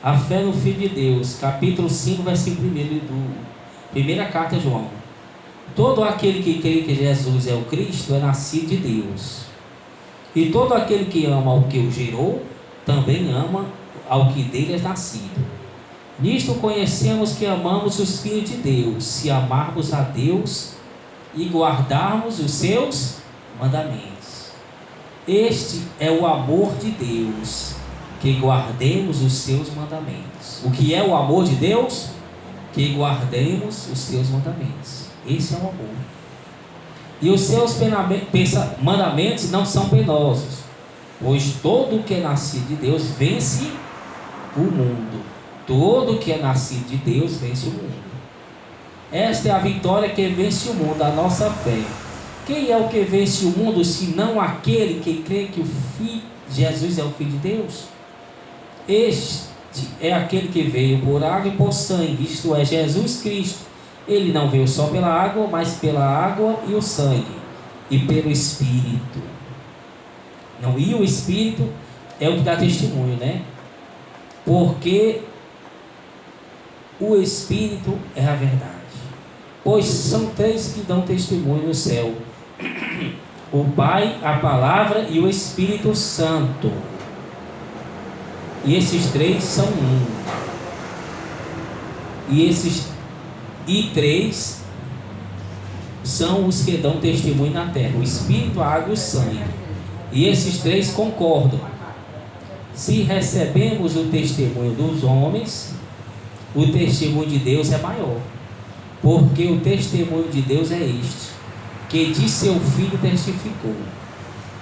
A fé no Filho de Deus, capítulo 5, versículo 1 primeira carta de João. Todo aquele que crê que Jesus é o Cristo é nascido de Deus. E todo aquele que ama ao que o gerou, também ama ao que dele é nascido. Nisto conhecemos que amamos os filhos de Deus, se amarmos a Deus e guardarmos os seus mandamentos. Este é o amor de Deus, que guardemos os seus mandamentos. O que é o amor de Deus? Que guardemos os seus mandamentos. Esse é o amor. E os seus mandamentos não são penosos, pois todo que é nascido de Deus vence o mundo. Todo que é nascido de Deus vence o mundo. Esta é a vitória que vence o mundo, a nossa fé. Quem é o que vence o mundo, senão aquele que crê que o Filho Jesus é o Filho de Deus? Este é aquele que veio por água e por sangue, isto é, Jesus Cristo. Ele não veio só pela água, mas pela água e o sangue, e pelo Espírito. Não, e o Espírito é o que dá testemunho, né? Porque o Espírito é a verdade. Pois são três que dão testemunho no céu: o Pai, a Palavra e o Espírito Santo. E esses três são um. E três são os que dão testemunho na terra: o Espírito, a água e o sangue. E esses três concordam. Se recebemos o testemunho dos homens, o testemunho de Deus é maior. Porque o testemunho de Deus é este, que de seu Filho testificou.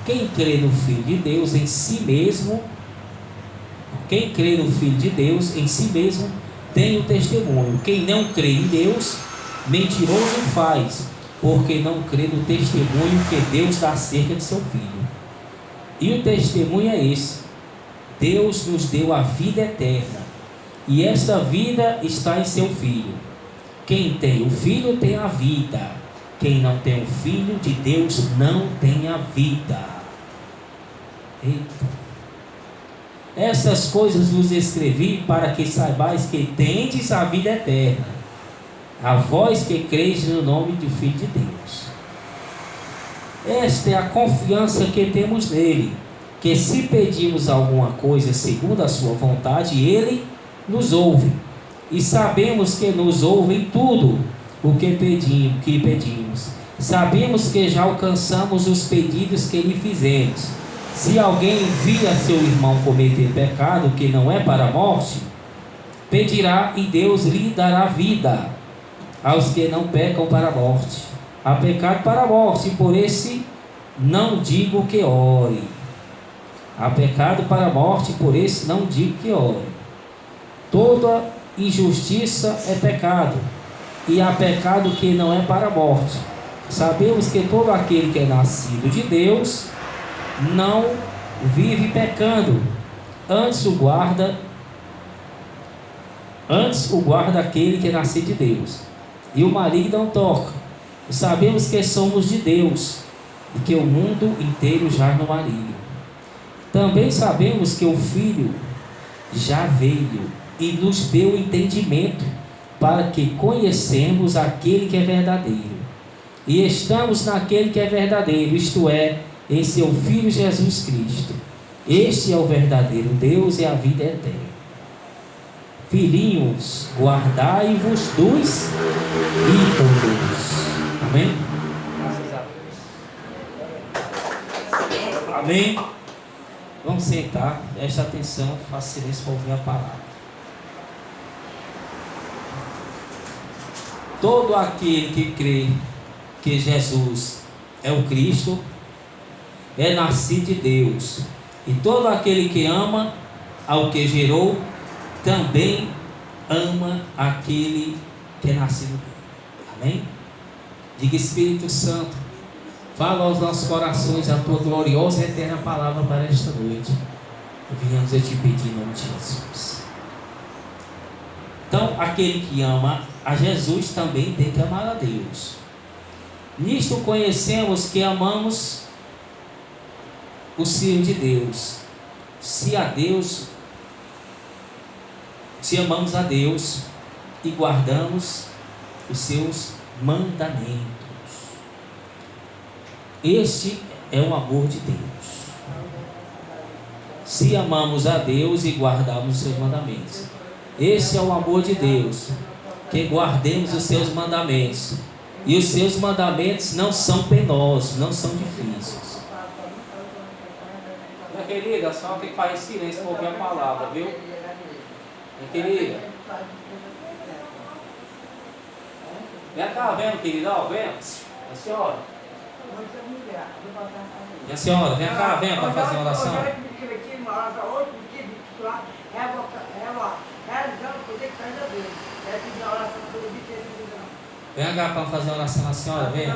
Quem crê no Filho de Deus em si mesmo, quem crê no Filho de Deus em si mesmo tem o testemunho. Quem não crê em Deus, mentiroso faz, porque não crê no testemunho que Deus dá acerca de seu Filho. E o testemunho é esse: Deus nos deu a vida eterna, e esta vida está em seu Filho. Quem tem o Filho tem a vida. Quem não tem o Filho de Deus não tem a vida. Eita. Essas coisas vos escrevi para que saibais que tendes a vida eterna, a vós que creis no nome do Filho de Deus. Esta é a confiança que temos nele, que se pedimos alguma coisa segundo a sua vontade, ele nos ouve. E sabemos que nos ouve em tudo o que pedimos. Sabemos que já alcançamos os pedidos que lhe fizemos. Se alguém via seu irmão cometer pecado que não é para a morte, pedirá e Deus lhe dará vida aos que não pecam para a morte. Há pecado para a morte, e por esse não digo que ore. Há pecado para a morte, por esse não digo que ore. Toda injustiça é pecado, e há pecado que não é para a morte. Sabemos que todo aquele que é nascido de Deus não vive pecando, antes o guarda aquele que é nascido de Deus, e o maligno não toca. Sabemos que somos de Deus, e que o mundo inteiro jaz no maligno. Também sabemos que o Filho já veio e nos deu entendimento, para que conhecemos aquele que é verdadeiro, e estamos naquele que é verdadeiro, isto é, em seu Filho Jesus Cristo. Este é o verdadeiro Deus e a vida eterna. Filhinhos, guardai-vos dos ídolos. Amém? Amém? Vamos sentar, preste atenção, faça silêncio para ouvir a palavra. Todo aquele que crê que Jesus é o Cristo é nascido de Deus, e todo aquele que ama ao que gerou também ama aquele que é nascido dele. Amém? Diga: Espírito Santo, fala aos nossos corações a tua gloriosa e eterna palavra para esta noite. Viemos a te pedir em nome de Jesus. Então, aquele que ama a Jesus também tem que amar a Deus. Nisto conhecemos que amamos os filhos de Deus, se a Deus Se amamos a Deus e guardamos os seus mandamentos. Este é o amor de Deus. Se amamos a Deus e guardamos os seus mandamentos. Este é o amor de Deus, que guardemos os seus mandamentos. E os seus mandamentos não são penosos, não são difíceis. Minha querida, só tem que fazer silêncio para ouvir a palavra, viu? Minha querida. Vem cá, vem, querida, ó, vem. A senhora. Minha senhora, vem cá, vem para fazer uma oração. Vem cá para fazer uma oração, a senhora, vem.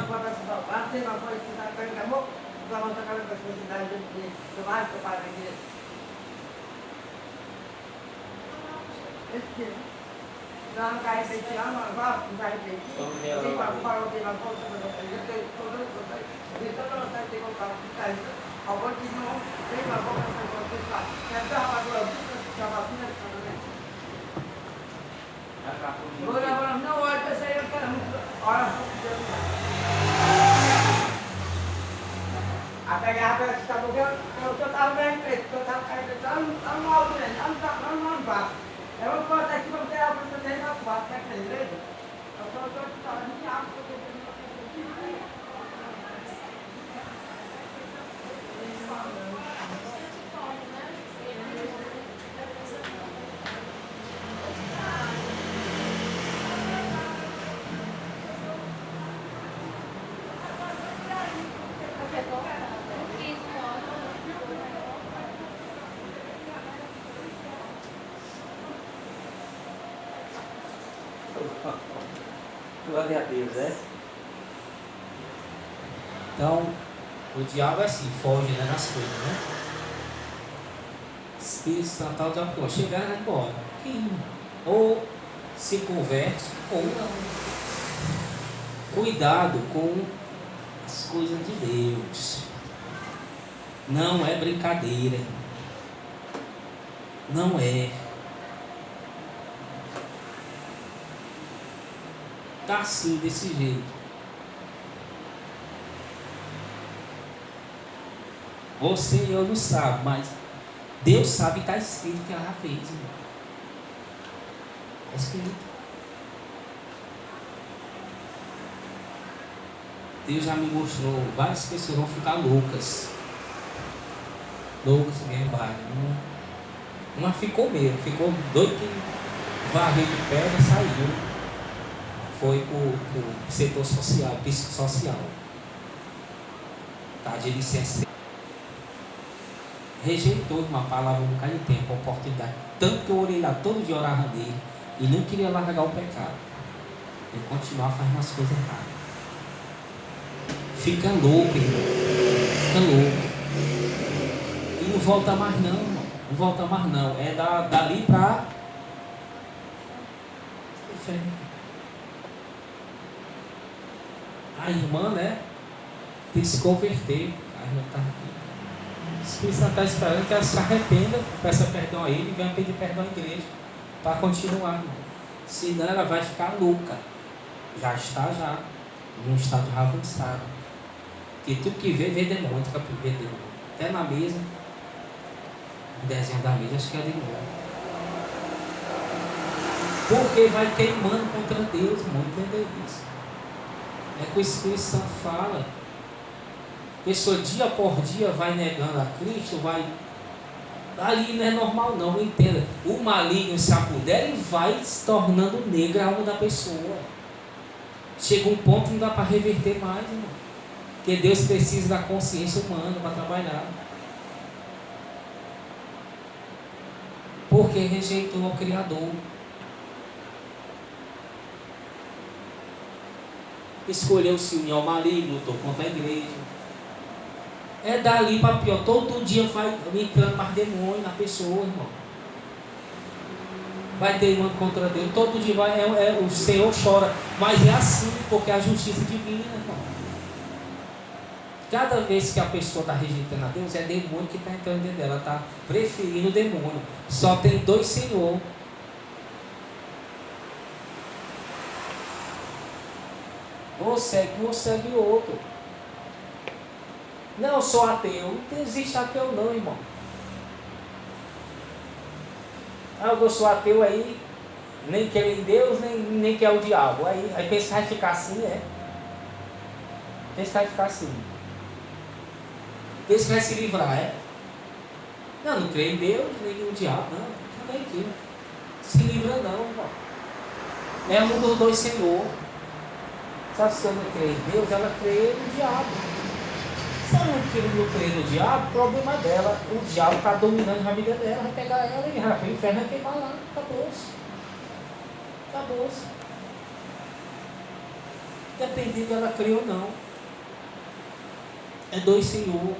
Glória a Deus, né? Então, o diabo é assim, foge, né, nas coisas, né? Espírito Santo, o diabo chegar e vai embora. Ou se converte ou não. Cuidado com as coisas de Deus. Não é brincadeira. Não é. Está assim, desse jeito. Você e eu não sabe, mas Deus sabe que está escrito que ela já fez. Está escrito. Deus já me mostrou, várias pessoas vão ficar loucas. Loucas mesmo, uma ficou mesmo, ficou doido que varreu de pedra e saiu. Foi para o setor social, psicossocial. Tá, de licença. Rejeitou uma palavra um bocado de tempo, a oportunidade. Tanto que eu orei lá todo dia, orava dele, e não queria largar o pecado. Ele continuava fazendo as coisas erradas. Fica louco, irmão. Fica louco. E não volta mais não, irmão. Não volta mais não. É dali para a irmã, né, tem que se converter. A irmã está aqui. O Espírito Santo está esperando que ela se arrependa, peça perdão a ele e venha pedir perdão à igreja para continuar, irmão. Senão ela vai ficar louca. Já está num estado avançado. Porque tudo que vê demônio, fica por ver demônio. Até na mesa, o desenho da mesa, acho que é demônio. Porque vai queimando contra Deus, irmão, entendeu isso? É que o Espírito Santo fala. A pessoa dia por dia vai negando a Cristo, vai. Ali não é normal não, entenda. O maligno se apodera e vai se tornando negra a alma da pessoa. Chega um ponto que não dá para reverter mais, irmão. Porque Deus precisa da consciência humana para trabalhar. Porque rejeitou o Criador. Escolheu se unir ao maligno, lutou contra a igreja. É dali para pior. Todo dia vai entrando mais demônio na pessoa, irmão. Vai teimando contra Deus. Todo dia vai, o Senhor chora. Mas é assim, porque é a justiça divina, irmão. Cada vez que a pessoa está rejeitando a Deus, é demônio que está entrando dentro dela. Está preferindo o demônio. Só tem dois senhores. Ou segue um ou segue outro. Não, eu sou ateu. Não existe ateu não, irmão. Eu sou ateu aí, nem quer em Deus, nem quer o diabo. Aí pensa que vai ficar assim, Pensa que vai ficar assim. Pensa que vai se livrar, Não crê em Deus, nem no diabo, não. Fica aí aqui. Se livra não, irmão. É um dos dois senhor. Sabe, se eu não crê em Deus, ela crê no diabo. Se ela não crê no diabo, o problema dela. O diabo está dominando a vida dela, vai pegar ela e vai para o inferno, vai queimar lá. Acabou-se. Acabou-se. Dependendo de ela crer ou não. É dois senhor.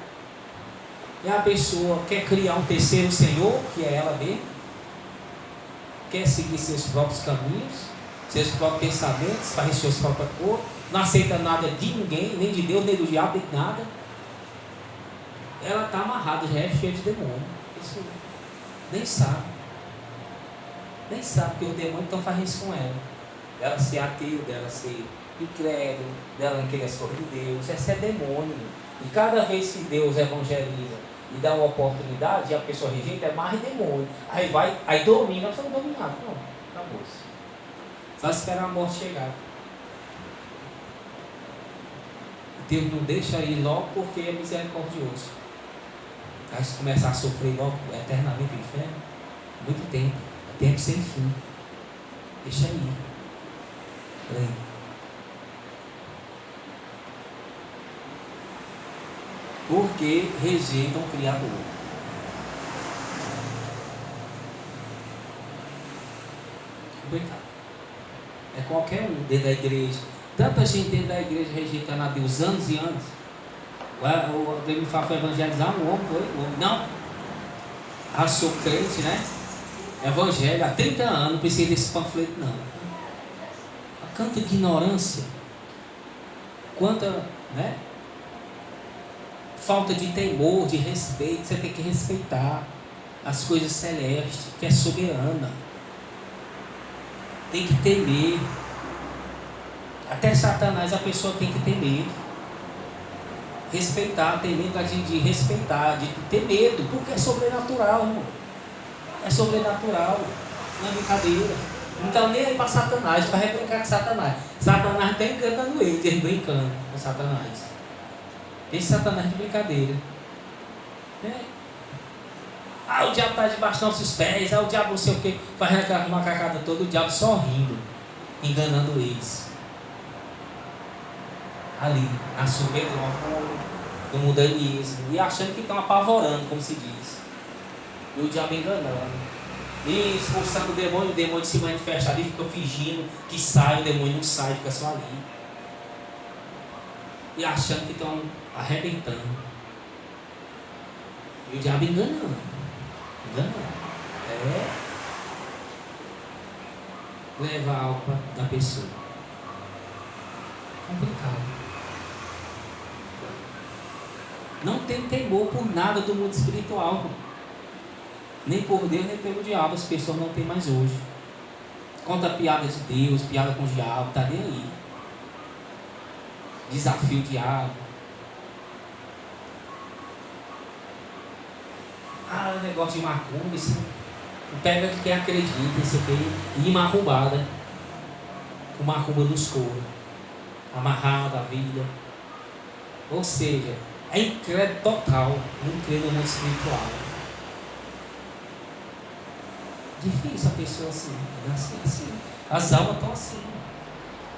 E a pessoa quer criar um terceiro senhor, que é ela mesma. Quer seguir seus próprios caminhos, seus próprios pensamentos, fazer suas próprias coisas, não aceita nada de ninguém, nem de Deus, nem do diabo, nem de nada. Ela está amarrada, já é cheia de demônio. Isso nem sabe. Nem sabe, porque os demônios estão fazendo isso com ela. Dela ser ateu, dela ser incrédulo, dela não querer as coisas de Deus. Esse é demônio. E cada vez que Deus evangeliza e dá uma oportunidade e a pessoa rejeita, é mais demônio. Aí domina, você não dominado. Não, acabou-se. Só esperar a morte chegar. Deus não deixa ir logo porque é misericordioso. Aí se começar a sofrer logo eternamente no inferno, muito tempo. É tempo sem fim. Deixa ir. Peraí. Porque rejeitam o Criador. Complicado. É qualquer um dentro da igreja. Tanta gente dentro da igreja rejeitando a Deus anos e anos. O Deus me fala para evangelizar um homem, foi? Um homem não. Sou crente, né? Evangelho há 30 anos, não precisa desse panfleto não. Quanta ignorância. Quanta, né? Falta de temor, de respeito. Você tem que respeitar as coisas celestes, que é soberana. Tem que temer. Até Satanás a pessoa tem que temer. Respeitar, ter medo de respeitar, de ter medo, porque é sobrenatural, irmão. É sobrenatural, não é brincadeira. Não está nem aí para Satanás, para brincar com Satanás. Satanás está enganando ele brincando com Satanás. Esse Satanás de brincadeira. O diabo está debaixo dos nossos pés, o diabo não sei o que, fazendo aquela macacada toda, o diabo só rindo, enganando eles. Ali, assumindo do mundanismo e achando que estão apavorando, como se diz. E o diabo enganando. E expulsando o demônio se manifesta ali, fica fingindo que sai, o demônio não sai, fica só ali. E achando que estão arrebentando. E o diabo enganando. Leva a alma da pessoa. Complicado. Não tem temor por nada do mundo espiritual. Nem por Deus, nem pelo diabo. As pessoas não têm mais hoje. Conta piada de Deus, piada com o diabo, está nem aí. Desafio o diabo. Negócio de macumba, isso. Pega de quem acredita, isso aqui. E macumbada. O macumba nos couro. Amarrado a vida. Ou seja, é incrédulo total, não crê no mundo espiritual. Difícil a pessoa assim, assim. As almas estão assim.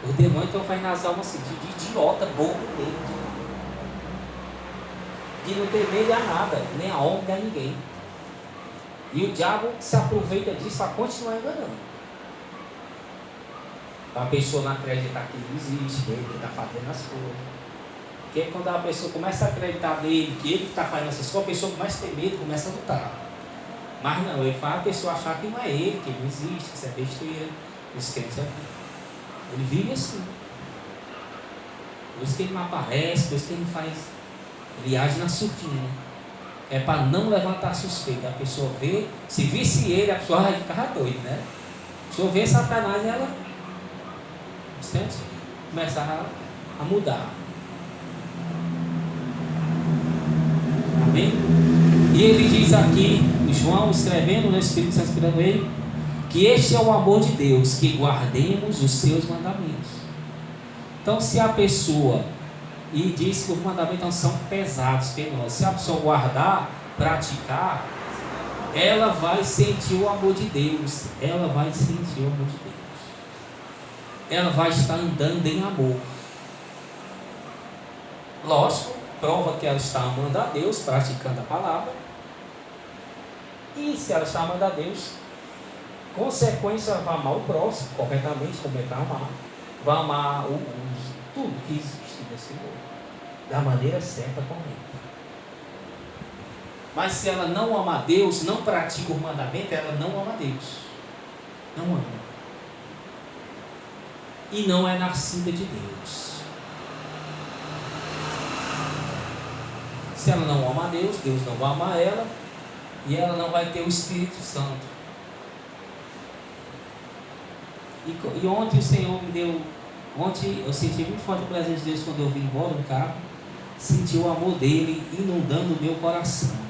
Os demônios estão fazendo as almas assim, de idiota, bobo mesmo. De não ter medo a nada, nem a homem, nem a ninguém. E o diabo se aproveita disso para continuar enganando. Para a pessoa não acreditar que ele existe, que ele está fazendo as coisas. Porque quando a pessoa começa a acreditar nele, que ele está fazendo essas coisas, a pessoa começa a ter medo, começa a lutar. Mas não, ele faz a pessoa achar que não é ele, que ele não existe, que isso é besteira. Isso que ele vive assim. Por isso que ele não aparece, por isso que ele não faz. Ele age na surdina. É para não levantar suspeita. A pessoa vê, se visse ele, a pessoa vai ficar doida, né? Se eu ver Satanás, ela, instante, começa a a mudar. Amém? E ele diz aqui, João escrevendo, no Espírito Santo inspirando ele, que este é o amor de Deus, que guardemos os seus mandamentos. Então, se a pessoa, e diz que os mandamentos não são pesados, penosos, se a pessoa guardar, praticar, ela vai sentir o amor de Deus. Ela vai sentir o amor de Deus. Ela vai estar andando em amor. Lógico, prova que ela está amando a Deus, praticando a palavra. E se ela está amando a Deus, consequência, ela vai amar o próximo corretamente, como é que vai amar. Vai amar tudo que existe nesse mundo, da maneira certa, correta. Mas se ela não ama a Deus, não pratica o mandamento, ela não ama a Deus. Não ama. E não é nascida de Deus. Se ela não ama a Deus, Deus não vai amar ela, e ela não vai ter o Espírito Santo. E ontem o Senhor me deu, ontem eu senti muito forte a presença de Deus quando eu vim embora no carro, senti o amor dele inundando o meu coração.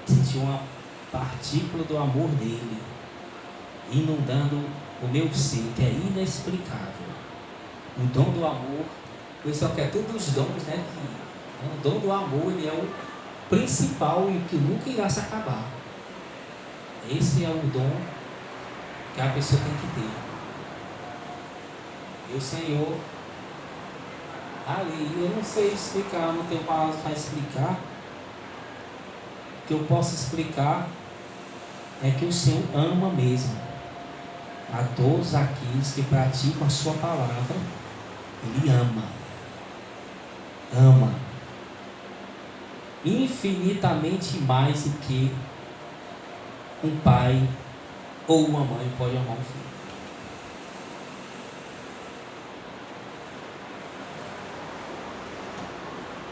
Senti uma partícula do amor dele inundando o meu ser, que é inexplicável. O dom do amor, o pessoal quer todos os dons, né? O dom do amor, ele é o principal e o que nunca irá se acabar. Esse é o dom que a pessoa tem que ter. E o Senhor, ali, eu não sei explicar, não tenho palavras para explicar. O que eu posso explicar é que o Senhor ama mesmo a todos aqueles que praticam a sua palavra. Ele ama. Ama. Infinitamente mais do que um pai ou uma mãe pode amar um filho.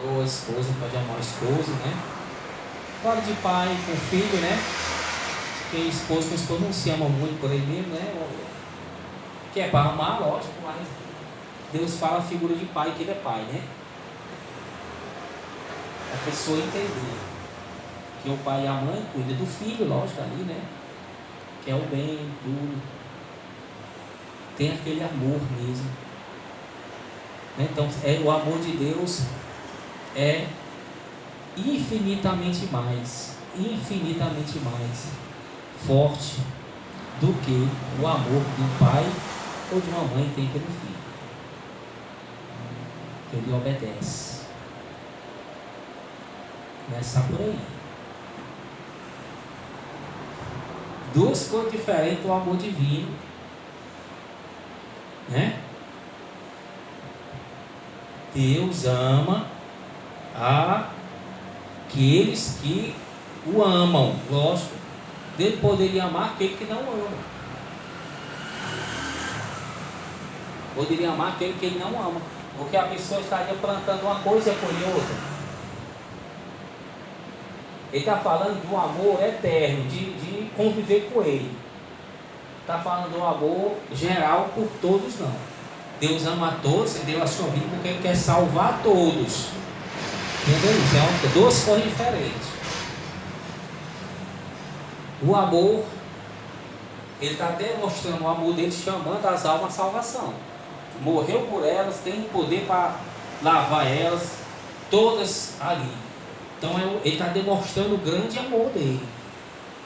Ou a esposa pode amar o esposo, né? Fala de pai com filho, né? Porque esposo com esposa não se ama muito por ele mesmo, né? Que é para amar, lógico, mas Deus fala a figura de pai, que ele é pai, né? A pessoa entender que o pai e a mãe cuidam do filho, lógico, ali, né? Que é o bem, tudo. Tem aquele amor mesmo. Então, o amor de Deus é infinitamente mais forte do que o amor que um pai ou de uma mãe tem pelo filho. Ele obedece. Começa por aí. Duas coisas diferentes do amor divino, né? Deus ama aqueles que o amam, lógico. Ele poderia amar aquele que não ama. Poderia amar aquele que ele não ama. Porque a pessoa estaria plantando uma coisa e colher outra. Ele está falando de um amor eterno, de conviver com ele. Está falando de um amor geral por todos, não. Deus ama a todos, Ele deu a sua vida porque Ele quer salvar todos. Entendeu? Então, duas coisas diferentes. O amor, Ele está demonstrando o amor dele, chamando as almas à salvação. Morreu por elas, tem poder para lavar elas, todas ali. Então ele está demonstrando o grande amor dele,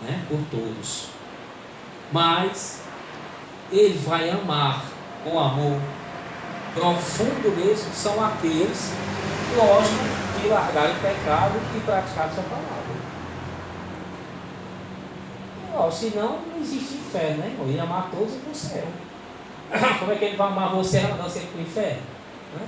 né, por todos. Mas ele vai amar com amor profundo mesmo, são aqueles, lógico, que largaram o pecado e praticaram sua palavra. Senão não existe inferno, né, irmão? Ele amar todos e para o céu. Como é que ele vai amar você e mandar você para o inferno? Né?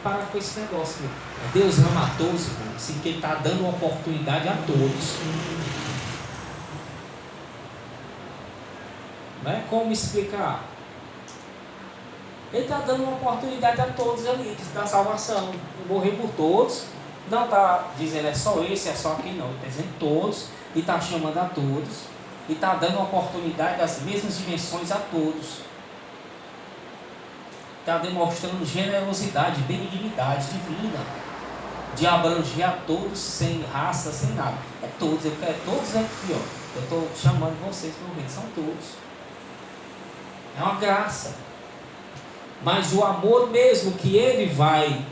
Para com esse negócio, meu. Deus ama a todos, irmão, assim que Ele está dando oportunidade a todos. Não é como explicar? Ele está dando uma oportunidade a todos ali, da salvação. Morrer por todos. Não está dizendo é só esse, é só aquele, não. Ele está dizendo todos e está chamando a todos e está dando oportunidade das mesmas dimensões a todos. Está demonstrando generosidade, benignidade divina, de abranger a todos, sem raça, sem nada. É todos, eu quero todos aqui, ó. Eu estou chamando vocês para o reino, são todos. É uma graça. Mas o amor mesmo que ele vai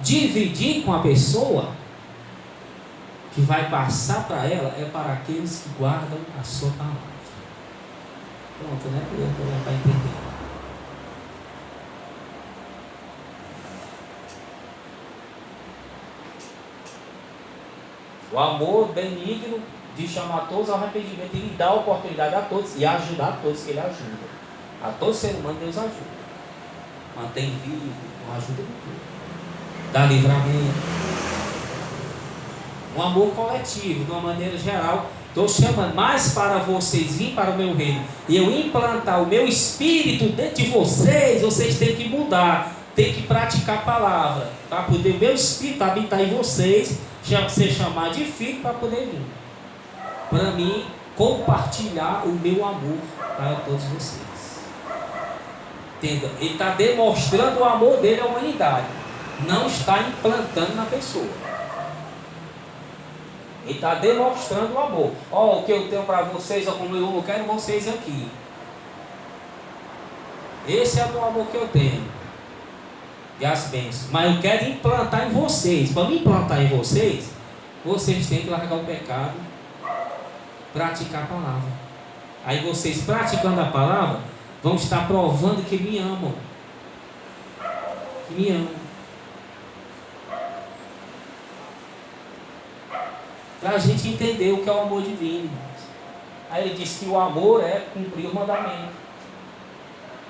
dividir com a pessoa, que vai passar para ela, é para aqueles que guardam a sua palavra. Pronto, né? Eu para entender. O amor benigno de chamar todos ao arrependimento e dar oportunidade a todos e ajudar a todos que ele ajuda. A todo ser humano Deus ajuda. Mantém vivo, ajuda em tudo. Dá livramento. Um amor coletivo, de uma maneira geral. Estou chamando mais para vocês virem para o meu reino e eu implantar o meu espírito dentro de vocês têm que mudar, têm que praticar a palavra, para poder o meu espírito habitar em vocês, ser chamado de filho para poder vir. Para mim, compartilhar o meu amor para todos vocês. Entenda? Ele está demonstrando o amor dele à humanidade, não está implantando na pessoa. Ele está demonstrando o amor. Ó, o que eu tenho para vocês, ó, como eu não quero vocês aqui. Esse é o amor que eu tenho. E as bênçãos. Mas eu quero implantar em vocês. Para me implantar em vocês, vocês têm que largar o pecado, praticar a palavra. Aí vocês praticando a palavra, vão estar provando que me amam. Que me amam. Para a gente entender o que é o amor divino. Aí ele diz que o amor é cumprir o mandamento.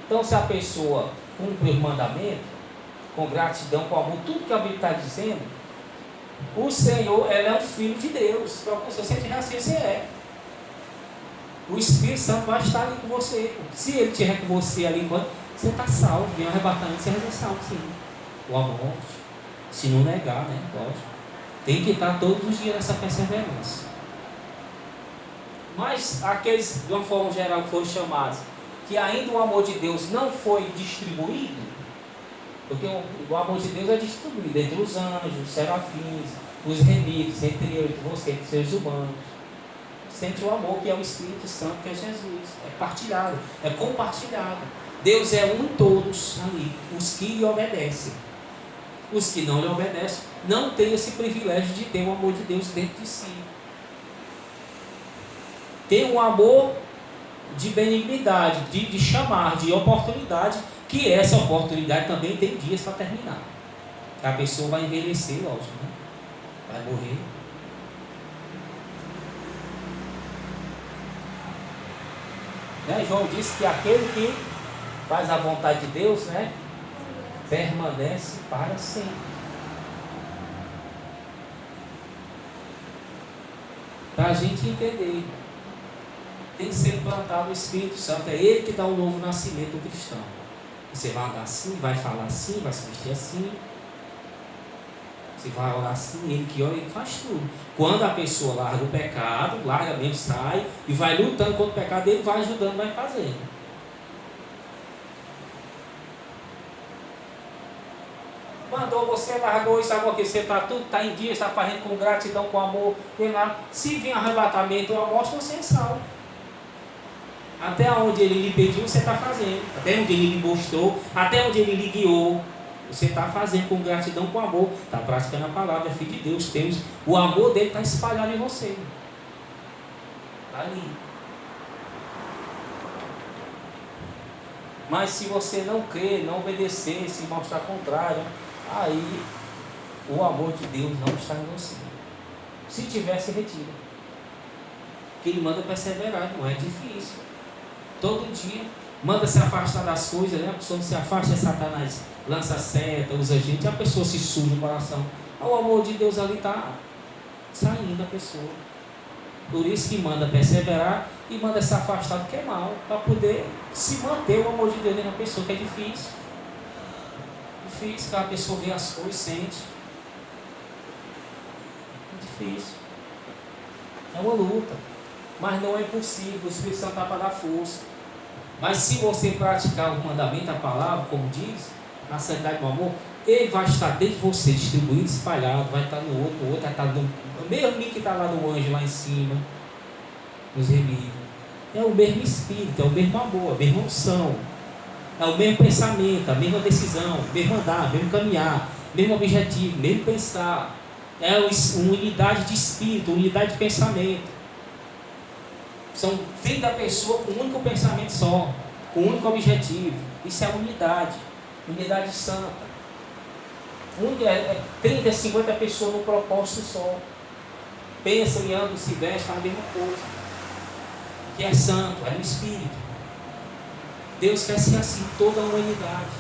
Então, se a pessoa cumpre o mandamento, com gratidão, com amor, tudo que a Bíblia está dizendo, o Senhor, ela é um filho de Deus. Para você sentir assim, você é. O Espírito Santo vai estar ali com você. Se ele estiver com você ali enquanto, você está salvo. Vem um arrebatamento, você vai ser salvo, sim. Ou a morte. Se não negar, né? Lógico. Tem que estar todos os dias nessa perseverança. Mas aqueles, de uma forma geral, que foram chamados, que ainda o amor de Deus não foi distribuído, porque o amor de Deus é distribuído entre os anjos, os serafins, os remidos, entre eu e você, entre seres humanos. Sente o amor que é o Espírito Santo, que é Jesus. É partilhado, é compartilhado. Deus é um em todos ali, os que lhe obedecem. Os que não lhe obedecem não têm esse privilégio de ter o amor de Deus dentro de si. Tem um amor de benignidade, de chamar, de oportunidade, que essa oportunidade também tem dias para terminar. A pessoa vai envelhecer, lógico, né? Vai morrer. Né? João disse que aquele que faz a vontade de Deus, né, permanece para sempre. Para a gente entender, tem que ser implantado o Espírito Santo. É Ele que dá um novo nascimento do cristão. Você vai andar assim, vai falar assim, vai se vestir assim. Você vai orar assim, Ele que ora, Ele faz tudo. Quando a pessoa larga o pecado, larga mesmo, sai e vai lutando contra o pecado, Ele vai ajudando, vai fazendo. Mandou você, largou isso, agora que você está tudo, está em dia, está fazendo com gratidão, com amor. Se vir arrebatamento ou a morte, você é salvo. Até onde ele lhe pediu, você está fazendo. Até onde ele lhe mostrou, até onde ele lhe guiou, você está fazendo com gratidão, com amor. Está praticando a palavra, é filho de Deus. O amor dele está espalhado em você. Está ali. Mas se você não crer, não obedecer, se mostrar contrário, aí o amor de Deus não está em você. Se tivesse, retira. Porque Ele manda perseverar, não é difícil. Todo dia manda se afastar das coisas, né? A pessoa não se afasta, Satanás lança seta, usa gente, a pessoa se suja o coração. O amor de Deus ali está saindo da pessoa. Por isso que manda perseverar e manda se afastar do que é mal, para poder se manter o amor de Deus na pessoa, que é difícil. Difícil, que a pessoa vê as coisas, sente. É difícil. É uma luta. Mas não é impossível, o Espírito Santo está para dar força. Mas se você praticar o mandamento, a palavra, como diz, na santidade do amor, ele vai estar dentro de você, distribuído, espalhado, vai estar no outro vai estar no mesmo que está lá no anjo, lá em cima, nos remidos. É o mesmo Espírito, é o mesmo amor, a mesma unção, é o mesmo pensamento, a mesma decisão, o mesmo andar, o mesmo caminhar, o mesmo objetivo, o mesmo pensar. É uma unidade de espírito, unidade de pensamento. São 30 pessoas com um único pensamento só, com um único objetivo. Isso é unidade, unidade santa. 30, 50 pessoas num propósito só. Pensam e andam, se vestem, fazem a mesma coisa. Que é santo, é no Espírito. Deus quer ser assim, toda a humanidade.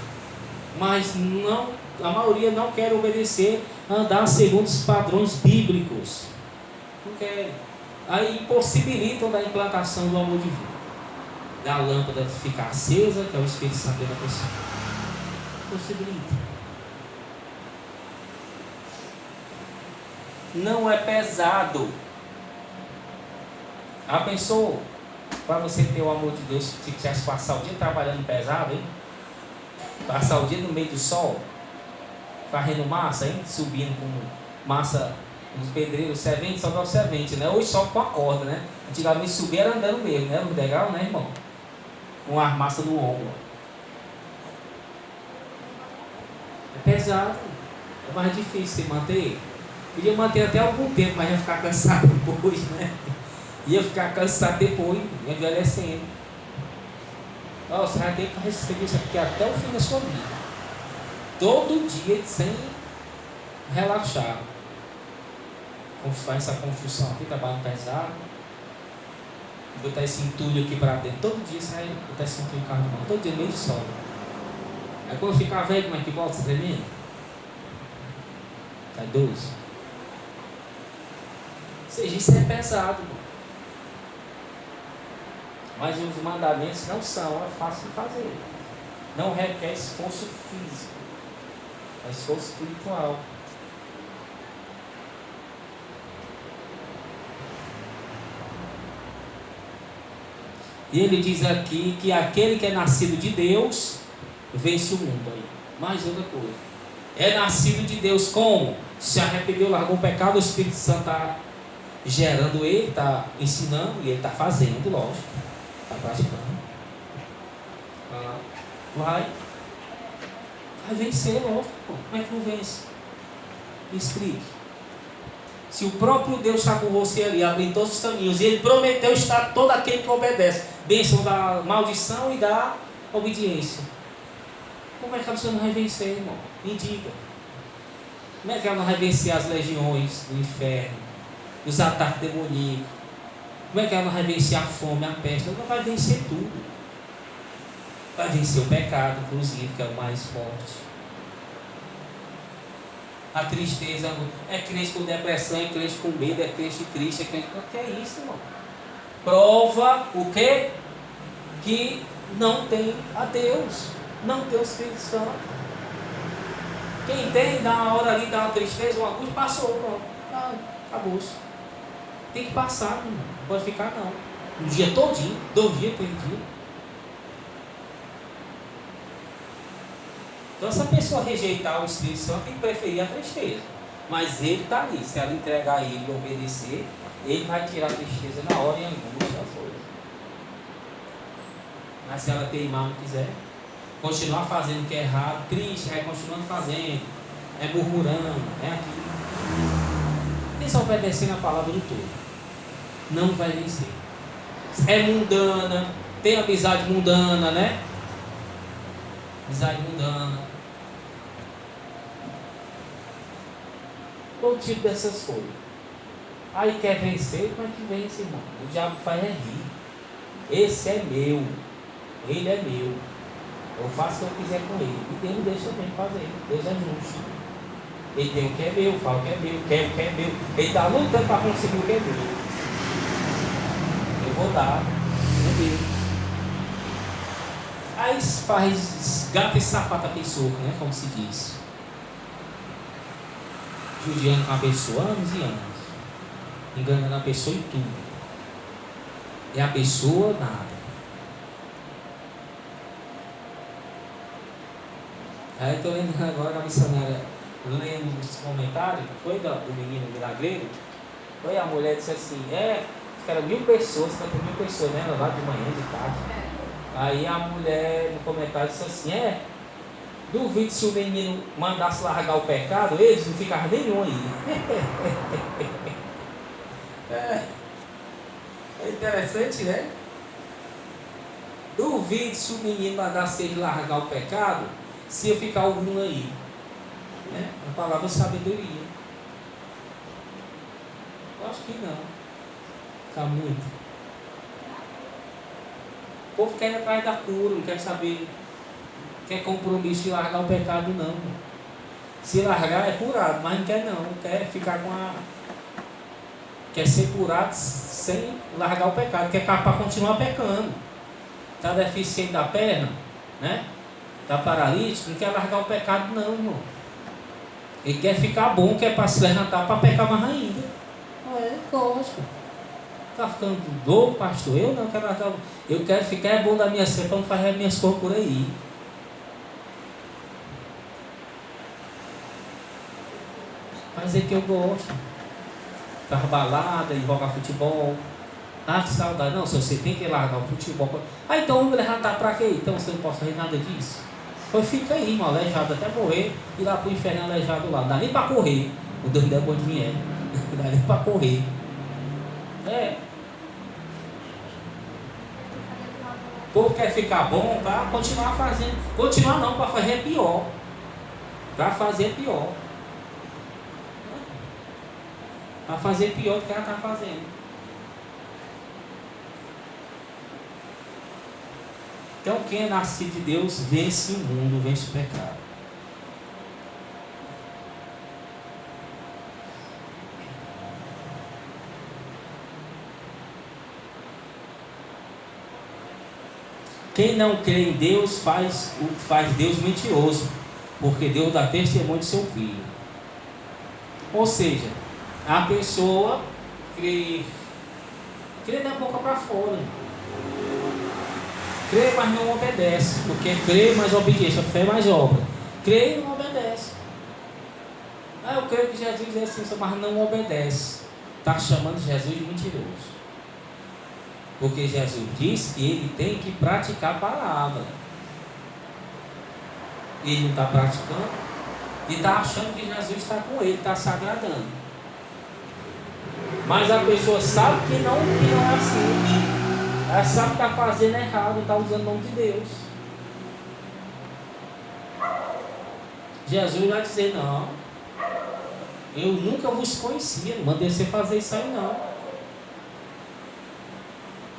Mas não, a maioria não quer obedecer, andar segundo os padrões bíblicos. Não quer. Aí impossibilitam da implantação do amor divino. Da lâmpada ficar acesa, que é o Espírito Santo da pessoa. Possibilita. Não é pesado. A pessoa, para você ter o amor de Deus, se quisesse passar o dia trabalhando pesado, hein? Passar o dia no meio do sol, varrendo massa, hein? Subindo com massa, os pedreiros, servente, só dá o servente, né? Hoje só com a corda, né? Antigamente subir era andando mesmo, né? Legal, né, irmão? Com a massa no ombro. É pesado, é mais difícil de manter. Podia manter até algum tempo, mas ia ficar cansado depois, né? Ia ficar cansado depois, envelhecendo. Você vai ter que receber isso aqui até o fim da sua vida. Todo dia, sem relaxar. Faz essa construção aqui, trabalho pesado. Botar esse entulho aqui para dentro. Todo dia você vai botar esse entulho no carro de mão. Todo dia meio de sol. Aí quando ficar velho, como é que volta? Você tremendo? Tá idoso? Ou seja, isso é pesado, irmão. Mas os mandamentos não são, é fácil de fazer. Não requer esforço físico, é esforço espiritual. E ele diz aqui que aquele que é nascido de Deus vence o mundo. Aí. Mais outra coisa. É nascido de Deus como? Se arrependeu, largou o pecado, o Espírito Santo está gerando ele, está ensinando e ele está fazendo, lógico. Está praticando. Vai vencer, lógico. Como é que não vence? Me explique. Se o próprio Deus está com você ali, abrindo todos os caminhos, e Ele prometeu estar todo aquele que obedece, bênção da maldição e da obediência. Como é que a pessoa não vai vencer, irmão? Me diga. Como é que ela não vai vencer as legiões do inferno, os ataques demoníacos? Como é que ela não vai vencer a fome, a peste? Ela não vai vencer tudo. Vai vencer o pecado, inclusive, que é o mais forte. A tristeza, é crente com depressão, é crente com medo, é crente triste, é crente... O que é isso, irmão? Prova o quê? Que não tem a Deus, não tem o Espírito Santo. Quem tem, dá uma hora ali, dá uma tristeza, uma angústia, passou, pronto. Acabou-se. Tem que passar, não pode ficar não. Um dia todinho, 2 dias, 3 dias. Então, se a pessoa rejeitar o Espírito Santo, tem que preferir a tristeza. Mas ele está ali. Se ela entregar a ele e obedecer, ele vai tirar a tristeza na hora e a angústia, as coisas. Mas se ela teimar, não quiser, continuar fazendo o que é errado, triste, vai continuando fazendo, é murmurando, é aquilo. Desobedecendo a palavra do todo, não vai vencer. É mundana, tem amizade mundana, né? Amizade mundana. Todo tipo dessas coisas. Aí quer vencer, como é que vence, irmão? O diabo faz é rir. Esse é meu, ele é meu. Eu faço o que eu quiser com ele. E Deus deixa também fazer. Deus é justo. Ele tem o que é meu, fala o que é meu, quer o que é meu. Ele está lutando para conseguir o que é meu. Eu vou dar, é meu. Aí faz gato e sapato a pessoa, né? Como se diz. Judiando com a pessoa anos e anos. Enganando a pessoa em tudo. E a pessoa nada. Aí estou lendo agora a missionária, lendo os comentários, foi do menino milagreiro, foi a mulher disse assim, que era 1000 pessoas, 50.000 pessoas, né? Lá de manhã, de tarde. Aí a mulher no comentário disse assim, duvido se o menino mandasse largar o pecado, eles não ficavam nenhum aí. É interessante, né? Duvido se o menino mandasse ele largar o pecado, se ia ficar algum aí. Né? A palavra sabedoria. Eu acho que não. Está muito. O povo quer ir atrás da cura, não quer saber, quer compromisso de largar o pecado, não. Se largar é curado, mas não quer não, quer ficar quer ser curado sem largar o pecado, quer para continuar pecando. Está deficiente da perna, né? Está paralítico, não quer largar o pecado não, irmão. Ele quer ficar bom, quer para se levantar para pecar mais ainda. Lógico. Está ficando louco, pastor? Eu não quero largar. Eu quero ficar bom da minha fé para não fazer as minhas coisas por aí. Mas é que eu gosto. Ficar balada e jogar futebol. Que saudade. Não, se você tem que largar o futebol. Então vamos levantar para quê? Então você não pode fazer nada disso. Pois fica aí, irmão, aleijado até morrer. E lá pro inferno aleijado lá. Não dá nem para correr. O Deus der quando vier. Não dá nem para correr. O povo quer ficar bom para continuar fazendo. Continuar não, para fazer pior. Para fazer pior. Para fazer pior do que ela está fazendo. Então quem é nascido de Deus vence o mundo, vence o pecado. Quem não crê em Deus faz Deus mentiroso, porque Deus dá testemunho de seu Filho. Ou seja, a pessoa crê da boca para fora. Crê, mas não obedece, porque crê mais obediência, fé mais obra. Crê e não obedece. Eu creio que Jesus é assim, mas não obedece. Está chamando Jesus de mentiroso. Porque Jesus disse que ele tem que praticar a palavra. Ele não está praticando. E está achando que Jesus está com ele, está se agradando. Mas a pessoa sabe que não é assim. Ela sabe que está fazendo errado, está usando o nome de Deus. Jesus vai dizer, não, eu nunca vos conhecia, não mandei você fazer isso aí não.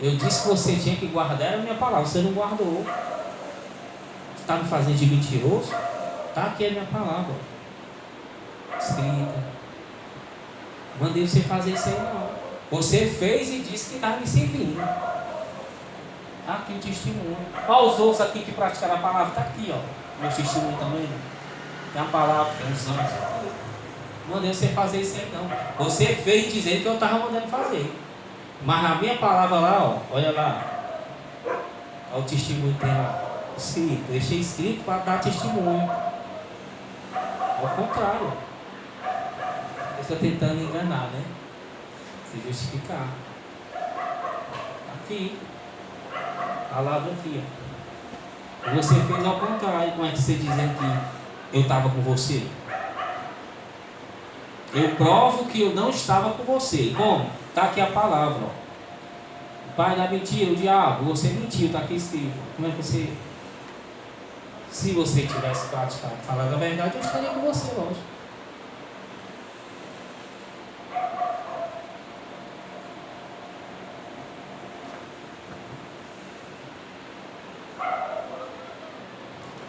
Eu disse que você tinha que guardar a minha palavra, você não guardou. Você está me fazendo de mentiroso? Está aqui a minha palavra escrita. Mandei você fazer isso aí não. Você fez e disse que estava me servindo. Aqui o testemunho. Olha os outros aqui que praticaram a palavra, está aqui, ó. Meu testemunho também. Tem a palavra, tem os anos. Mandei você fazer isso aí não. Você fez dizendo que eu estava mandando fazer. Mas na minha palavra lá, ó, olha lá. Olha o testemunho que tem lá. Escrito. Deixei escrito para dar testemunho. Ao contrário. Você está tentando enganar, né? Se justificar. Aqui. A palavra aqui, ó. Você fez ao contrário. Como é que você dizendo que eu estava com você? Eu provo que eu não estava com você. Como? Está aqui a palavra, ó. O pai da mentira, o diabo, você mentiu, está aqui escrito. Como é que você... Se você tivesse praticado, falar a verdade, eu estaria com você, lógico.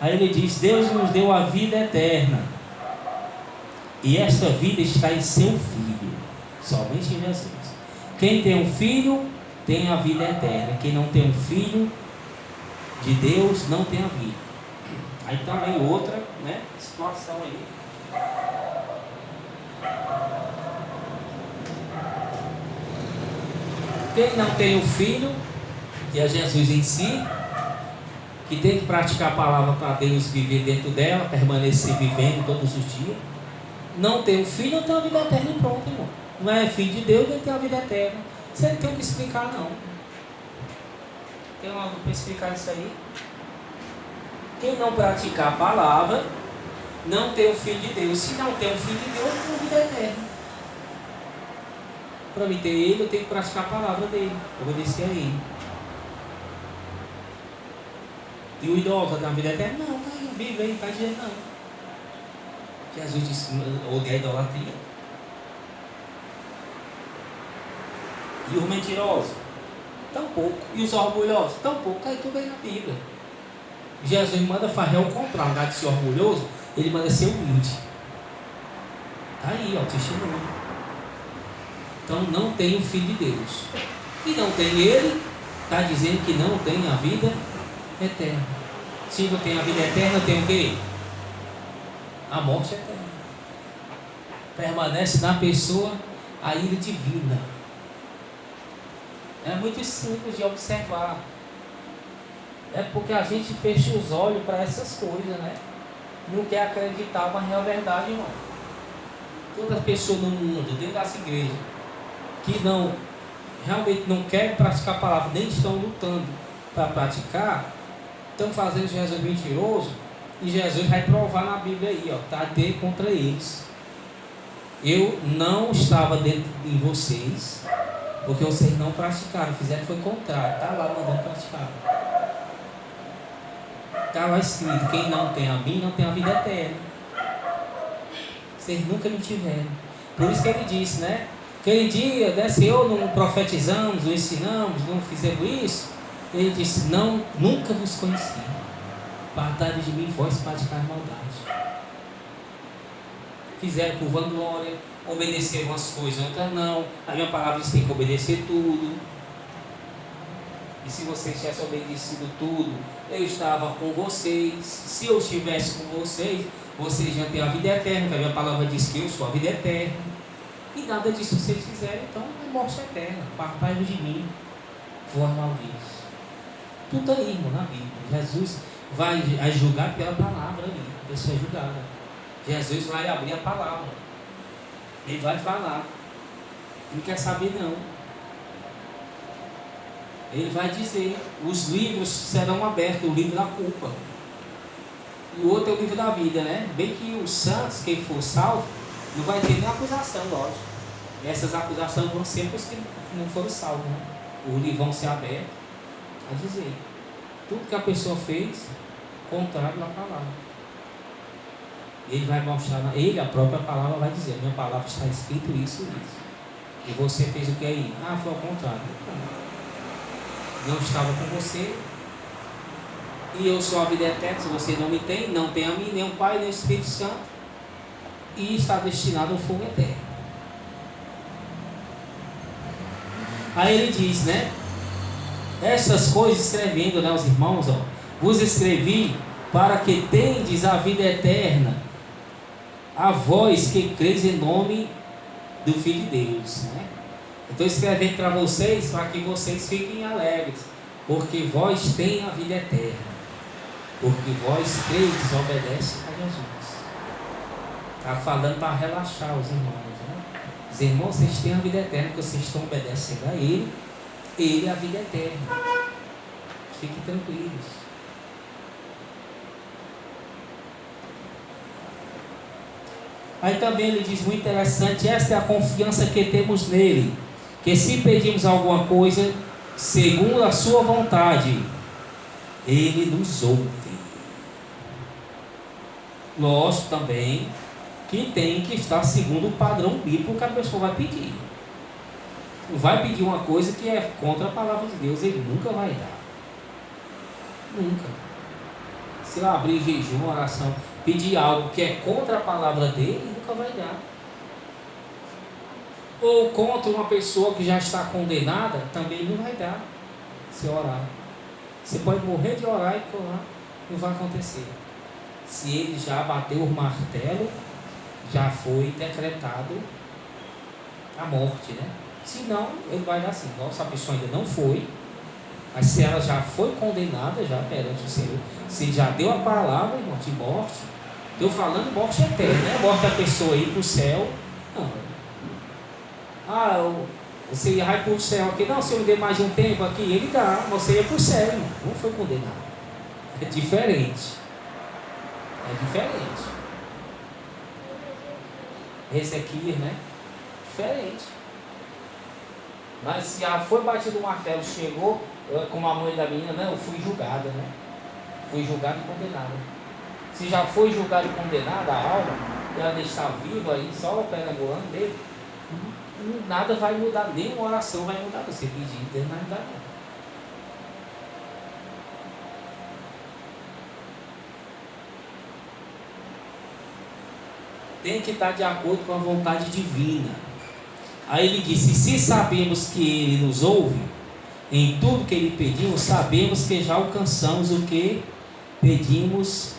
Aí ele diz, Deus nos deu a vida eterna. E esta vida está em seu Filho. Somente em Jesus. Quem tem um filho, tem a vida eterna. Quem não tem um filho de Deus, não tem a vida. Aí também outra, né, situação aí. Quem não tem o Filho, que é Jesus em si, que tem que praticar a palavra para Deus viver dentro dela, permanecer vivendo todos os dias, não tem o Filho, não tem a vida eterna e pronto, irmão. Não é filho de Deus, nem tem a vida eterna. Você não tem o que explicar, não. Tem algo para explicar isso aí? Quem não praticar a palavra, não tem o Filho de Deus. Se não tem o Filho de Deus, não tem a vida eterna. Para mim ter ele, eu tenho que praticar a palavra dele, obedecer a ele. E o idólatra da vida eterna? Não, tá aí, a Bíblia aí está dizendo não. Jesus disse, odeia a idolatria. E os mentirosos? Tampouco. E os orgulhosos? Tampouco. Está aí tudo aí na Bíblia. Jesus manda fazer o contrário, ao invés de ser orgulhoso, ele manda ser humilde. Está aí, ó, testemunho. Então não tem o Filho de Deus. E não tem ele, está dizendo que não tem a vida eterna. Se não tem a vida eterna, tem o quê? A morte eterna. Permanece na pessoa a ira divina. É muito simples de observar. É porque a gente fecha os olhos para essas coisas, né? Não quer acreditar uma real verdade, irmão. Todas as pessoas no mundo, dentro dessa igreja, que não realmente não querem praticar a palavra, nem estão lutando para praticar, estão fazendo Jesus mentiroso, e Jesus vai provar na Bíblia aí, ó, está contra eles. Eu não estava dentro de vocês, porque vocês não praticaram, fizeram foi contrário, está lá mandando praticar. Está lá escrito, quem não tem a mim, não tem a vida eterna. Vocês nunca me tiveram. Por isso que ele disse, né? Aquele dia, né, se eu não profetizamos, não ensinamos, não fizemos isso, ele disse, não, nunca vos conheci. Apartai de mim, vós praticar maldade. Fizeram por vanglória, obedeceram umas coisas, outras não. A minha palavra diz que tem que obedecer tudo. E se vocês tivessem obedecido tudo, eu estava com vocês. Se eu estivesse com vocês, vocês já têm a vida eterna, porque a minha palavra diz que eu sou a vida eterna. E nada disso vocês fizeram, então é morte eterna. Apartai de mim, vós malditos. Tudo aí, irmão, na Bíblia. Jesus vai julgar pela palavra ali. A pessoa é julgada. Jesus vai abrir a palavra. Ele vai falar. Não quer saber, não. Ele vai dizer. Os livros serão abertos. O livro da culpa. E o outro é o livro da vida, né? Bem que os santos, quem for salvo, não vai ter nem acusação, lógico. E essas acusações vão ser para os que não foram salvos, né? O livro vão ser aberto a dizer. Tudo que a pessoa fez, contrário à palavra. Ele vai mostrar, ele, a própria palavra, vai dizer, minha palavra está escrito isso e isso. E você fez o que aí? Ah, foi ao contrário. Não estava com você. E eu sou a vida eterna, se você não me tem, não tem a mim, nem o Pai, nem o Espírito Santo. E está destinado ao fogo eterno. Aí ele diz, né? Essas coisas escrevendo, né, os irmãos, ó, vos escrevi para que tendes a vida eterna, a vós que creis em nome do Filho de Deus, né? Estou escrevendo para vocês para que vocês fiquem alegres, porque vós têm a vida eterna, porque vós creis, obedecem a Jesus. Está falando para relaxar os irmãos, né? Os irmãos, vocês têm a vida eterna, porque vocês estão obedecendo a Ele. Ele é a vida eterna. Fiquem tranquilos. Aí também ele diz muito interessante, esta é a confiança que temos nele, que se pedimos alguma coisa segundo a sua vontade, ele nos ouve. Lógico também que tem que estar segundo o padrão bíblico que a pessoa vai pedir. Não vai pedir uma coisa que é contra a palavra de Deus, ele nunca vai dar. Nunca. Se eu abrir jejum, oração, pedir algo que é contra a palavra dele, nunca vai dar. Ou contra uma pessoa que já está condenada, também não vai dar. Se orar. Você pode morrer de orar e orar, não vai acontecer. Se ele já bateu o martelo, já foi decretado a morte, né? Senão, ele vai dar assim, nossa, a pessoa ainda não foi, mas se ela já foi condenada já perante o Senhor, se ele já deu a palavra, irmão, de morte, estou falando morte eterna, não é morte da pessoa ir para o céu, não. Você vai para o céu aqui, não, se eu der mais um tempo aqui, ele dá, você ia para o céu, irmão, não foi condenado. É diferente. É diferente. Ezequias, né? Diferente. Mas se já foi batido o martelo, chegou, como a mãe da menina, não, eu fui julgada, né? Fui julgada e condenada. Se já foi julgada e condenada a alma, e ela está viva aí, só perambulando dele, nada vai mudar, nem uma oração vai mudar. Você pedir, Deus não vai mudar, não. Tem que estar de acordo com a vontade divina. Aí ele disse: se sabemos que ele nos ouve em tudo que ele pedimos, sabemos que já alcançamos o que pedimos,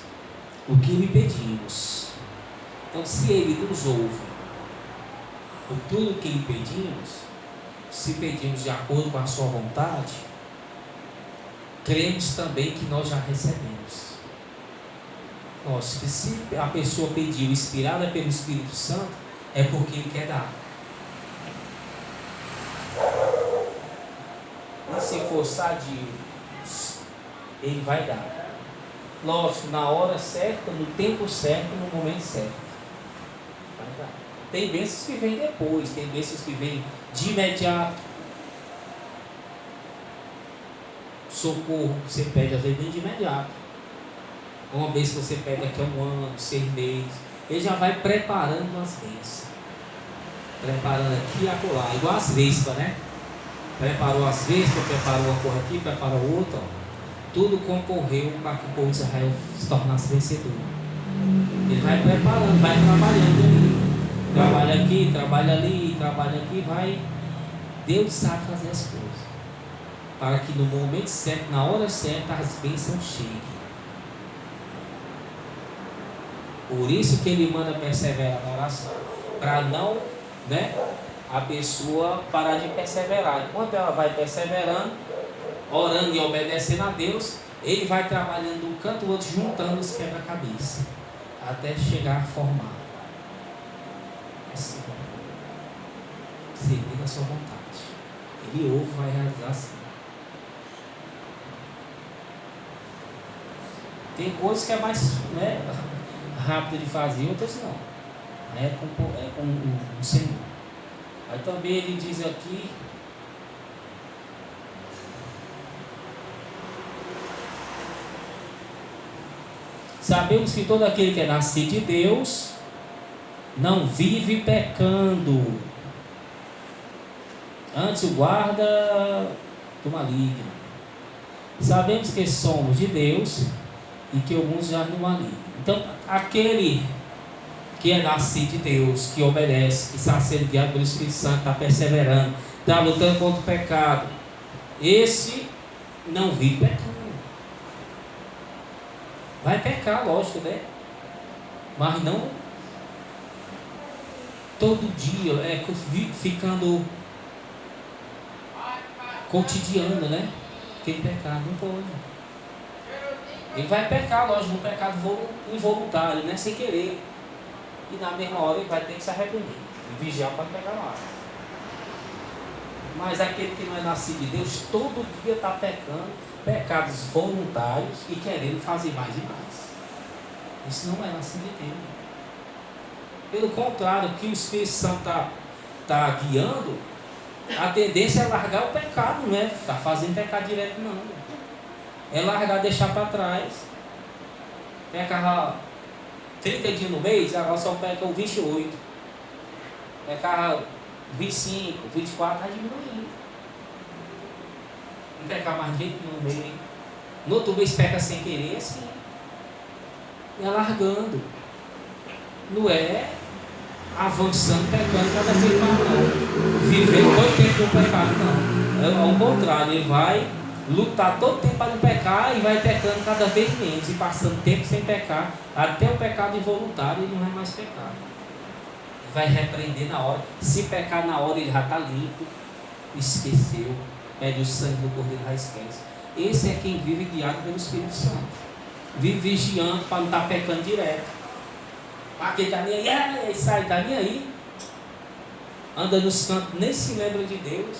o que lhe pedimos. Então, se ele nos ouve por tudo que lhe pedimos, se pedimos de acordo com a sua vontade, cremos também que nós já recebemos. Nossa, que se a pessoa pediu inspirada pelo Espírito Santo, é porque ele quer dar. E se for sadio, ele vai dar. Lógico, na hora certa, no tempo certo, no momento certo. Vai dar. Tem bênçãos que vêm depois, tem bênçãos que vêm de imediato. Socorro que você pede, às vezes, vem de imediato. Uma vez que você pede daqui a 1 ano, 6 meses, ele já vai preparando as bênçãos. Preparando aqui e acolá, igual as vespas, né? Preparou as vespas, preparou uma cor aqui, preparou outra. Tudo concorreu para que o povo de Israel se tornasse vencedor. Ele vai preparando, vai trabalhando ali. Trabalha aqui, trabalha ali, trabalha aqui, vai. Deus sabe fazer as coisas. Para que no momento certo, na hora certa, as bênçãos cheguem. Por isso que ele manda perseverar na oração. Para não, né, a pessoa parar de perseverar. Enquanto ela vai perseverando, orando e obedecendo a Deus, ele vai trabalhando um canto ou outro, juntando os quebra-cabeça, até chegar a formar. Assim, seguindo a sua vontade. Ele ouve, vai realizar assim. Tem coisas que é mais, né, rápido de fazer, outras não. É com o Senhor. Aí também ele diz aqui: sabemos que todo aquele que é nascido de Deus não vive pecando, antes o guarda do maligno. Sabemos que somos de Deus e que alguns já no maligno. Então, aquele que é nascido de Deus, que obedece, que está sendo guiado pelo Espírito Santo, está perseverando, está lutando contra o pecado, esse não vive pecando. Vai pecar, lógico, né? Mas não todo dia, ficando cotidiano, né? Quem pecar não pode. Ele vai pecar, lógico, um pecado involuntário, né? Sem querer. E na mesma hora ele vai ter que se arrepender e vigiar para não pecar mais. Mas aquele que não é nascido de Deus, todo dia está pecando, pecados voluntários e querendo fazer mais e mais. Isso não é nascido de Deus. Pelo contrário, o que o Espírito Santo está guiando, a tendência é largar o pecado, não é ficar fazendo pecado direto, não. É largar, deixar para trás. Pecar 30 dias no mês, agora só peca o 28. Pecar 25, 24, vai diminuindo. Não pecar mais de jeito nenhum no mês. No outro mês peca sem querer, assim. É largando. Não é avançando, pecando cada vez mais, não. Vivendo todo tempo no pecado, não. Ao contrário, ele vai lutar todo tempo para não pecar e vai pecando cada vez menos e passando tempo sem pecar, até o pecado involuntário ele não vai mais pecar. vai repreender na hora. Se pecar na hora, ele já está limpo, esqueceu, pede o sangue do Cordeiro, já esquece. Esse é quem vive guiado pelo Espírito Santo, vive vigiando para não estar pecando direto. Aquele está nem aí, sai, está nem aí, anda nos cantos, nem se lembra de Deus.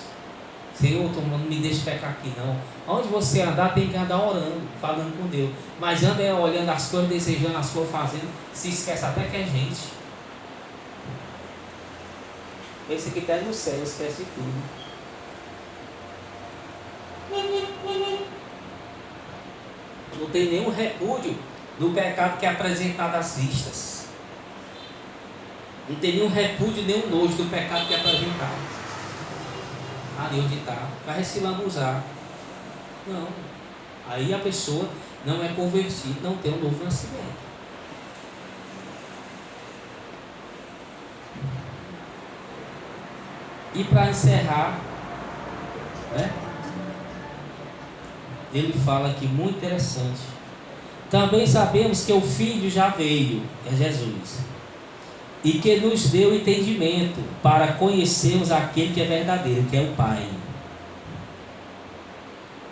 Senhor, não me deixe pecar aqui não. Onde você andar, tem que andar orando, falando com Deus. Mas anda olhando as coisas, desejando as coisas, fazendo, se esquece até que é gente. Esse aqui está no céu, esquece de tudo. Não tem nenhum repúdio do pecado que é apresentado às vistas. Não tem nenhum repúdio, nenhum nojo do pecado que é apresentado. Ali onde está, vai se lambuzar. Não. Aí a pessoa não é convertida, não tem um novo nascimento. E para encerrar, né, ele fala aqui muito interessante. Também sabemos que o Filho já veio, é Jesus, e que nos deu entendimento para conhecermos aquele que é verdadeiro, que é o Pai.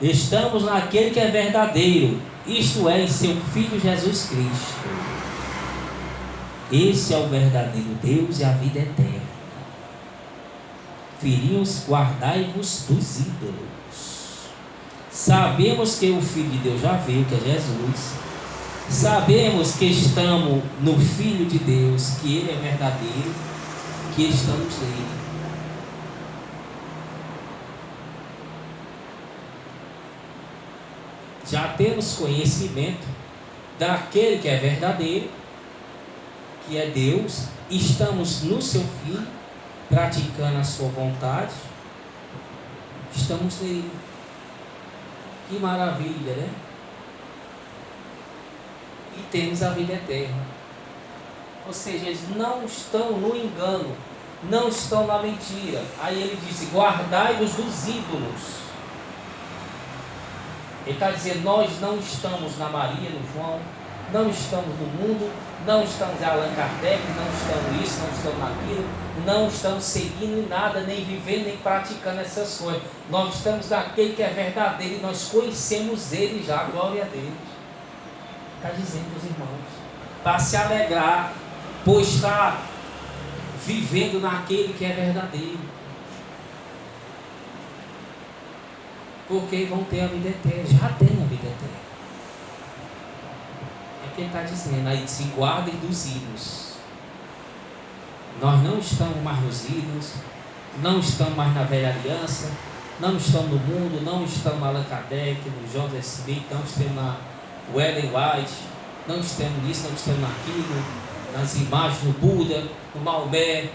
Estamos naquele que é verdadeiro, isto é, em seu Filho Jesus Cristo. Esse é o verdadeiro Deus e a vida eterna. Filhinhos, guardai-vos dos ídolos. Sabemos que o Filho de Deus já veio, que é Jesus. Sabemos que estamos no Filho de Deus, que Ele é verdadeiro, que estamos nele. Já temos conhecimento daquele que é verdadeiro, que é Deus, estamos no seu Filho, praticando a sua vontade, estamos nele. Que maravilha, né? E temos a vida eterna. Ou seja, eles não estão no engano, não estão na mentira. Aí ele disse: guardai-vos dos ídolos. Ele está dizendo: nós não estamos na Maria, no João, não estamos no mundo, não estamos em Allan Kardec, não estamos nisso, não estamos naquilo, não estamos seguindo nada, nem vivendo, nem praticando essas coisas. Nós estamos naquele que é verdadeiro e nós conhecemos Ele já, glória a Deus. Está dizendo os irmãos, para se alegrar, por estar vivendo naquele que é verdadeiro, porque vão ter a vida eterna, já tem a vida eterna. É o que ele está dizendo, aí se guardem dos ídolos. Nós não estamos mais nos ídolos, não estamos mais na velha aliança, não estamos no mundo, não estamos na Allan Kardec, no Joseph Smith, não estamos na Ellen White, não estamos nisso, não estamos naquilo, nas imagens do Buda, no Maomé.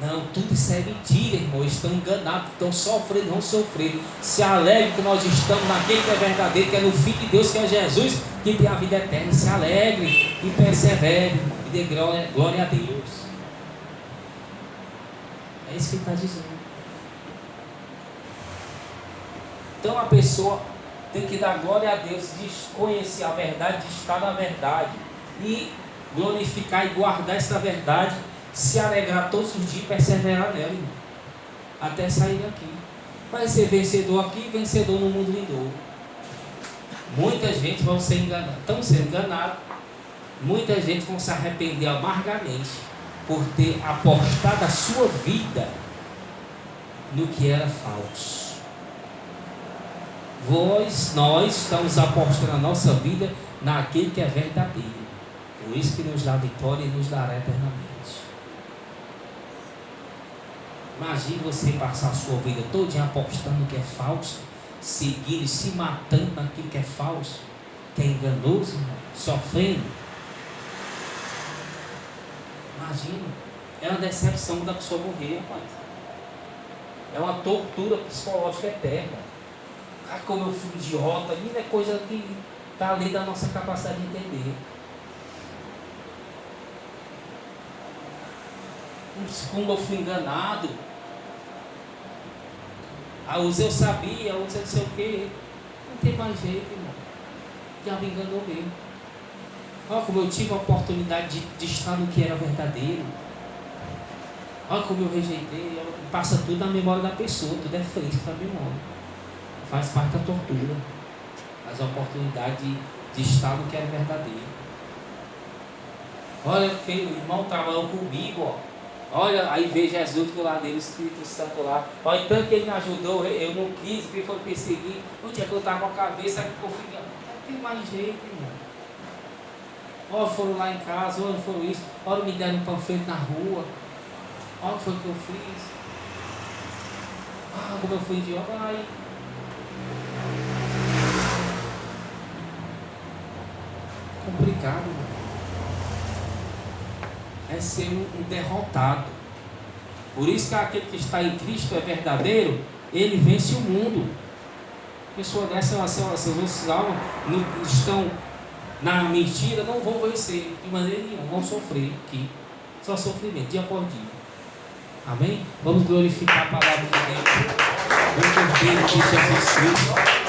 Não, tudo isso é mentira, irmão. Estão enganados, estão sofrendo, não sofrendo. Se alegre que nós estamos naquele que é verdadeiro, que é no Filho de Deus, que é Jesus, que tem a vida eterna. Se alegre e persevere e dê glória a Deus. É isso que ele está dizendo. Então a pessoa tem que dar glória a Deus, de conhecer a verdade, de estar na verdade e glorificar e guardar essa verdade, se alegrar todos os dias e perseverar nela, irmão, até sair daqui. Vai ser vencedor aqui, vencedor no mundo vindouro. Muita gente vão ser enganada, estão sendo enganados. Muita gente vão se arrepender amargamente por ter apostado a sua vida no que era falso. Nós estamos apostando a nossa vida naquele que é verdadeiro. Por isso que nos dá vitória e nos dará eternamente. Imagine você passar a sua vida toda apostando no que é falso, seguindo e se matando naquilo que é falso, que é enganoso, sofrendo. Imagina, é uma decepção da pessoa morrer, rapaz. É uma tortura psicológica eterna. Ah, como eu fui idiota, isso é coisa que está além da nossa capacidade de entender. Como eu fui enganado. Uns eu sabia, outros eu não sei o quê. Não tem mais jeito, irmão. Já me enganou mesmo. Olha como eu tive a oportunidade de estar no que era verdadeiro. Olha como eu rejeitei. Passa tudo na memória da pessoa, tudo é fresco na memória. Faz parte da tortura. As oportunidades de estar no que era verdadeiro. Olha, o irmão trabalhou comigo, ó. Olha, aí vê Jesus do lado dele, o Espírito Santo lá. Olha, tanto que ele me ajudou, eu não quis, porque foi perseguir. No dia que eu estava com a cabeça, eu fiquei, não tem mais jeito, irmão. Olha, foram lá em casa, olha, foram isso. Olha, me deram um panfleto na rua. Olha o que foi que eu fiz. Ah, como eu fui idiota. Ai. Complicado, mano. É ser um derrotado. Por isso que aquele que está em Cristo é verdadeiro, ele vence o mundo. Pessoa dessa, essas outras almas estão na mentira, não vão vencer de maneira nenhuma, vão sofrer aqui. Só sofrimento, dia por dia. Amém? Vamos glorificar a palavra de Deus. Vamos ter de Jesus Cristo.